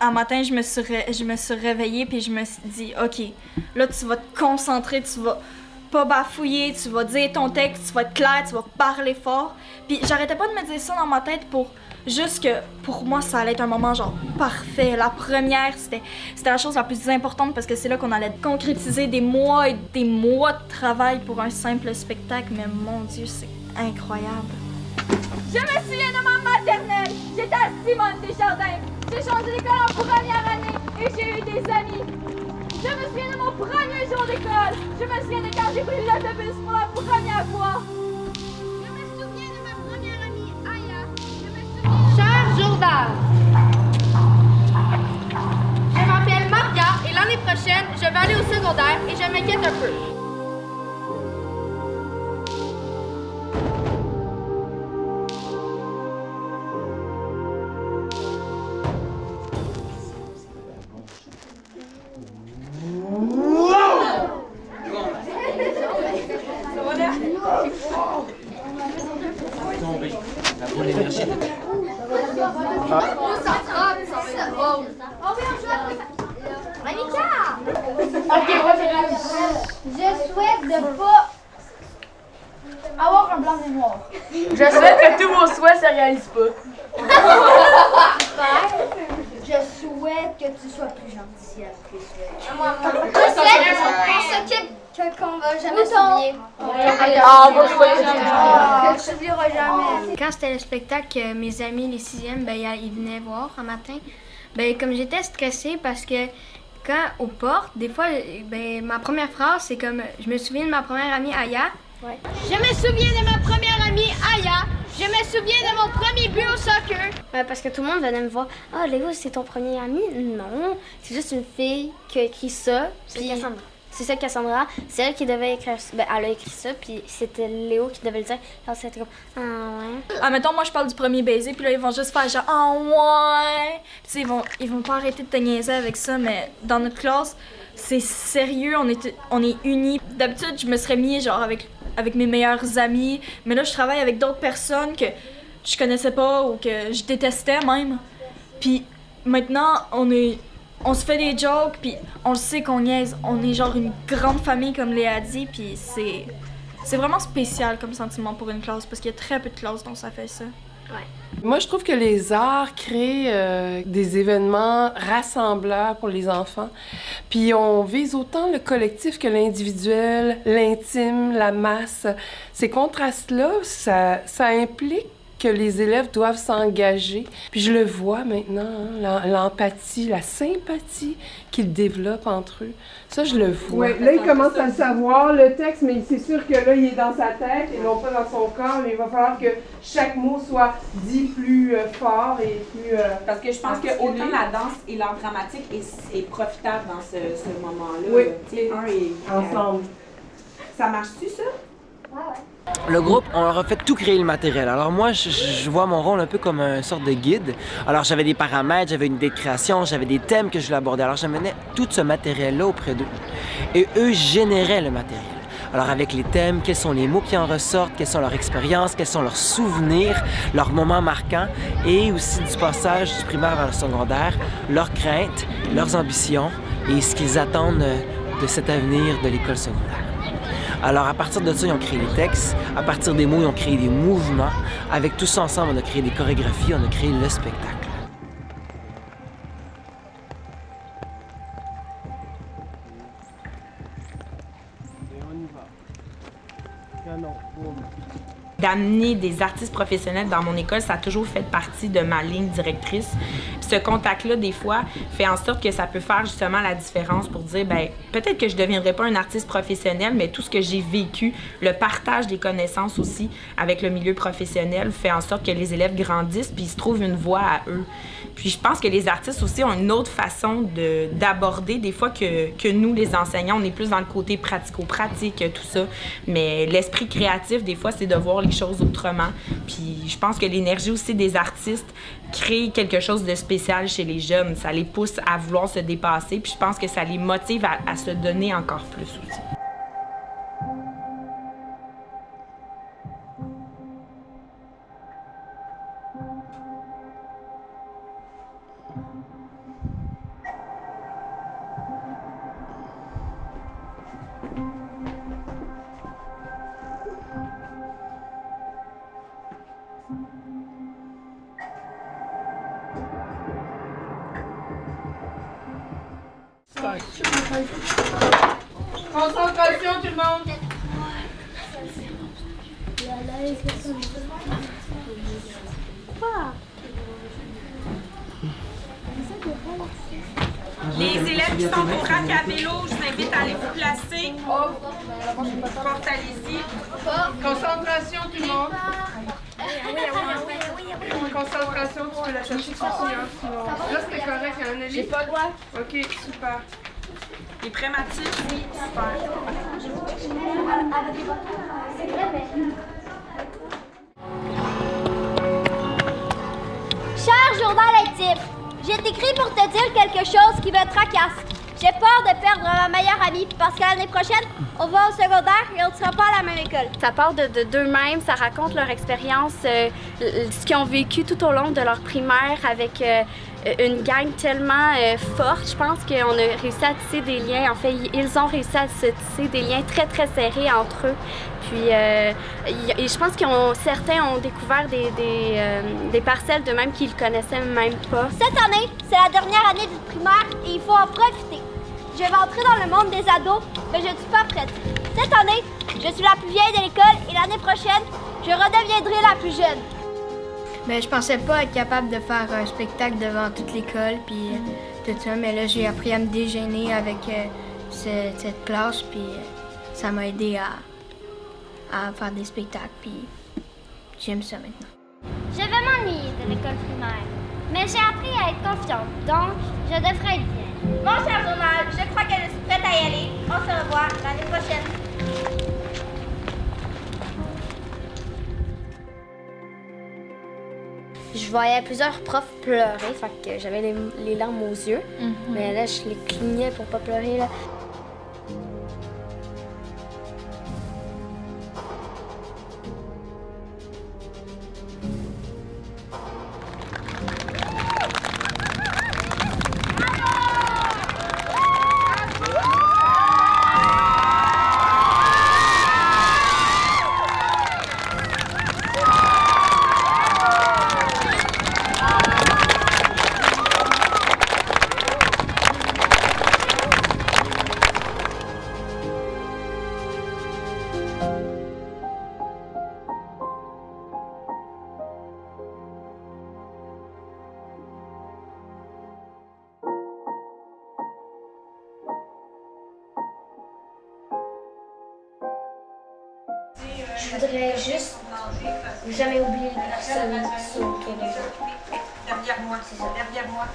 Un matin, je me suis réveillée puis je me suis dit, OK, là, tu vas te concentrer, tu vas pas bafouiller, tu vas dire ton texte, tu vas être clair, tu vas parler fort. Puis j'arrêtais pas de me dire ça dans ma tête pour juste que, pour moi, ça allait être un moment genre parfait. La première, c'était la chose la plus importante parce que c'est là qu'on allait concrétiser des mois et des mois de travail pour un simple spectacle. Mais mon Dieu, c'est incroyable. Je me souviens de ma maternelle. J'étais à Simone Desjardins. J'ai changé d'école en première année et j'ai eu des amis. Je me souviens de mon premier jour d'école. Je me souviens de quand j'ai pris l'autobus pour la première fois. Je me souviens de ma première amie, Aya. Cher Jourdain, je m'appelle Maria et l'année prochaine, je vais aller au secondaire et je m'inquiète un peu. La bonne énergie. Je souhaite de pas avoir un blanc de mémoire. Je souhaite que tous vos souhaits se réalisent pas. Je souhaite que tu sois plus gentil avec les souhaits. Je souhaite qu'on s'occupe qu'on va jamais s'oublier. On ne s'oubliera jamais. Quand c'était le spectacle, mes amis, les sixièmes, ben, ils venaient voir un matin. Ben, comme j'étais stressée parce que quand aux portes, des fois, ben, ma première phrase, c'est comme je me souviens de ma première amie Aya. Ouais. Je me souviens de ma première amie Aya. Je me souviens de mon premier but au soccer. Parce que tout le monde venait me voir. Ah, Léo, c'est ton premier ami? Non, c'est juste une fille qui a écrit ça. C'est Cassandra. C'est ça, Cassandra. C'est elle qui devait écrire ça. Ben, elle a écrit ça, puis c'était Léo qui devait le dire. Alors, c'était comme, ah ouais. Ah, mettons, moi, je parle du premier baiser, puis là, ils vont juste faire genre, ah ouais. Puis, ils vont pas arrêter de te niaiser avec ça, mais dans notre classe, c'est sérieux, on est unis. D'habitude, je me serais mis genre avec mes meilleurs amis, mais là, je travaille avec d'autres personnes que je connaissais pas ou que je détestais même. Puis maintenant, on se fait des jokes, puis on le sait qu'on niaise. On est genre une grande famille, comme Léa a dit, puis c'est vraiment spécial comme sentiment pour une classe, parce qu'il y a très peu de classes dont ça fait ça. Ouais. Moi, je trouve que les arts créent des événements rassembleurs pour les enfants. Puis on vise autant le collectif que l'individuel, l'intime, la masse. Ces contrastes-là, ça implique que les élèves doivent s'engager. Puis je le vois maintenant, hein, l'empathie, la sympathie qu'ils développent entre eux. Ça, je le vois. Oui, là, il commence à le savoir, le texte, mais c'est sûr que là, il est dans sa tête et non pas dans son corps. Mais il va falloir que chaque mot soit dit plus fort et plus... Parce que je pense que autant la danse et l'art dramatique est profitable dans ce moment-là. Oui, ensemble. Ça marche-tu, ça? Ouais. Le groupe, on leur a fait tout créer le matériel. Alors moi, je vois mon rôle un peu comme une sorte de guide. Alors j'avais des paramètres, j'avais une idée de création, j'avais des thèmes que je voulais aborder. Alors j'amenais tout ce matériel-là auprès d'eux. Et eux généraient le matériel. Alors avec les thèmes, quels sont les mots qui en ressortent, quelles sont leurs expériences, quels sont leurs souvenirs, leurs moments marquants, et aussi du passage du primaire vers le secondaire, leurs craintes, leurs ambitions et ce qu'ils attendent de cet avenir de l'école secondaire. Alors, à partir de ça, ils ont créé les textes. À partir des mots, ils ont créé des mouvements. Avec tout ça ensemble, on a créé des chorégraphies, on a créé le spectacle. D'amener des artistes professionnels dans mon école, ça a toujours fait partie de ma ligne directrice. Puis ce contact-là, des fois, fait en sorte que ça peut faire justement la différence pour dire, ben peut-être que je ne deviendrai pas un artiste professionnel, mais tout ce que j'ai vécu, le partage des connaissances aussi avec le milieu professionnel fait en sorte que les élèves grandissent puis ils se trouvent une voie à eux. Puis je pense que les artistes aussi ont une autre façon d'aborder des fois que nous, les enseignants, on est plus dans le côté pratico-pratique, tout ça. Mais l'esprit créatif, des fois, c'est de voir les choses autrement. Puis je pense que l'énergie aussi des artistes crée quelque chose de spécial chez les jeunes. Ça les pousse à vouloir se dépasser. Puis je pense que ça les motive à se donner encore plus aussi. Concentration, tout le monde. Les élèves qui sont au rack à vélo, je vous invite à aller vous placer. Porte, allez-y. Concentration, tout le monde. Concentration, tu peux la chercher ici, hein, sinon. Là, c'était correct, il y a un avis. J'ai pas le droit. Ok, super. Les prêts, Mathilde? Oui, super. Cher journal intime, j'ai écrit pour te dire quelque chose qui me tracasse. J'ai peur de perdre ma meilleure amie parce que l'année prochaine, on va au secondaire et on ne sera pas à la même école. Ça part d'eux-mêmes, ça raconte leur expérience, ce qu'ils ont vécu tout au long de leur primaire avec une gang tellement forte. Je pense qu'on a réussi à tisser des liens. En fait, ils ont réussi à se tisser des liens très, très serrés entre eux. Puis, je pense que certains ont découvert des parcelles d'eux-mêmes qu'ils ne connaissaient même pas. Cette année, c'est la dernière année du primaire et il faut en profiter. Je vais entrer dans le monde des ados, mais je ne suis pas prête. Cette année, je suis la plus vieille de l'école et l'année prochaine, je redeviendrai la plus jeune. Mais je pensais pas être capable de faire un spectacle devant toute l'école puis tout ça, mais là j'ai appris à me dégainer avec cette classe puis ça m'a aidé à faire des spectacles puis j'aime ça maintenant. Je vais m'ennuyer de l'école primaire, mais j'ai appris à être confiante, donc je devrais être bien. Mon cher journal, je crois que je suis prête à y aller. On se revoit l'année prochaine. Je voyais plusieurs profs pleurer, fait que j'avais les larmes aux yeux. Mais là, je les clignais pour pas pleurer. Là. Je voudrais juste jamais oublier personne sur le Québec. Derrière moi, c'est ça, derrière moi.